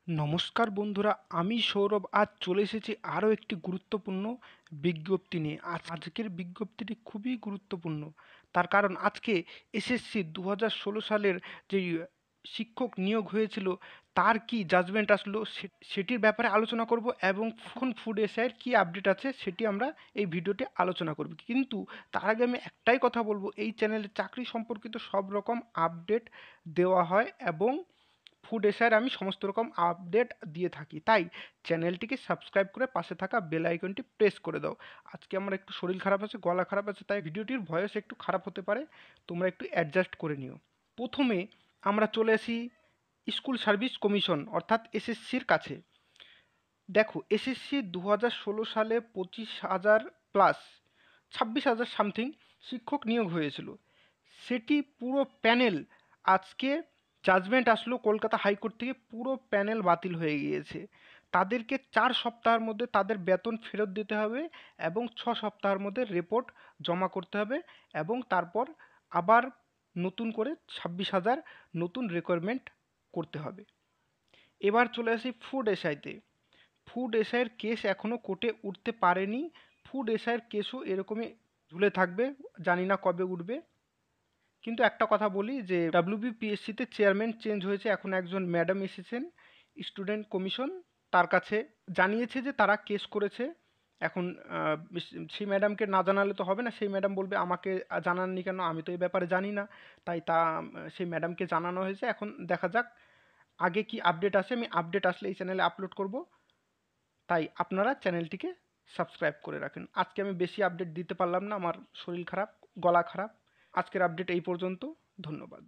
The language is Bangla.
নমস্কার বন্ধুরা, আমি সৌরভ আজ চলে এসেছি আরও একটি গুরুত্বপূর্ণ বিজ্ঞপ্তি নিয়ে। আজকের বিজ্ঞপ্তিটি খুবই গুরুত্বপূর্ণ। তার কারণ আজকে এসএসসি 2016 সালের যেই শিক্ষক নিয়োগ হয়েছিল তার কি জাজমেন্ট আসলো সেটির ব্যাপারে আলোচনা করব, এবং এখন ফুড এসআইয়ের কী আপডেট আছে সেটি আমরা এই ভিডিওতে আলোচনা করব। কিন্তু তার আগে আমি একটাই কথা বলবো, এই চ্যানেলে চাকরি সম্পর্কিত সব রকম আপডেট দেওয়া হয় এবং ফুড এসআইয়ের আমি সমস্ত রকম আপডেট দিয়ে থাকি। তাই চ্যানেলটিকে সাবস্ক্রাইব করে পাশে থাকা বেল আইকনটি প্রেস করে দাও। আজকে আমার একটু শরীর খারাপ আছে, গলা খারাপ আছে, তাই ভিডিওটির ভয়েস একটু খারাপ হতে পারে, তোমরা একটু অ্যাডজাস্ট করে নিও। প্রথমে আমরা চলে আসি স্কুল সার্ভিস কমিশন অর্থাৎ এসএসসির কাছে। দেখো, এসএসসি 2016 সালে 25,000 প্লাস 26,000 সামথিং শিক্ষক নিয়োগ হয়েছিল। সেটি পুরো প্যানেল আজকে জাজমেন্ট আসলো কলকাতা হাইকোর্ট থেকে, পুরো প্যানেল বাতিল হয়ে গিয়েছে। তাদেরকে 4 সপ্তাহের মধ্যে তাদের বেতন ফেরত দিতে হবে এবং 6 সপ্তাহের মধ্যে রিপোর্ট জমা করতে হবে, এবং তারপর আবার নতুন করে 26,000 নতুন রিকোয়ারমেন্ট করতে হবে। এবার চলে আসি ফুড এসআইতে। ফুড এসআইয়ের কেস এখনও কোর্টে উঠতে পারেনি। ফুড এসআইয়ের কেসও এরকমই ঝুলে থাকবে, জানি না কবে উঠবে। কিন্তু একটা কথা বলি যে ডাব্লিউবিপিএসসিতে চেয়ারম্যান চেঞ্জ হয়েছে, এখন একজন ম্যাডাম এসেছেন স্টুডেন্ট কমিশন, তার কাছে জানিয়েছে যে তারা কেস করেছে। এখন সেই ম্যাডামকে না জানালে তো হবে না, সেই ম্যাডাম বলবে আমাকে জানাননি কেন, আমি তো এই ব্যাপারে জানি না। তাই সেই ম্যাডামকে জানানো হয়েছে। এখন দেখা যাক আগে কি আপডেট আসে, আমি আপডেট আসলে এই চ্যানেলে আপলোড করব। তাই আপনারা চ্যানেলটিকে সাবস্ক্রাইব করে রাখেন। আজকে আমি বেশি আপডেট দিতে পারলাম না, আমার শরীর খারাপ, গলা খারাপ। আজকের আপডেট এই পর্যন্ত। ধন্যবাদ।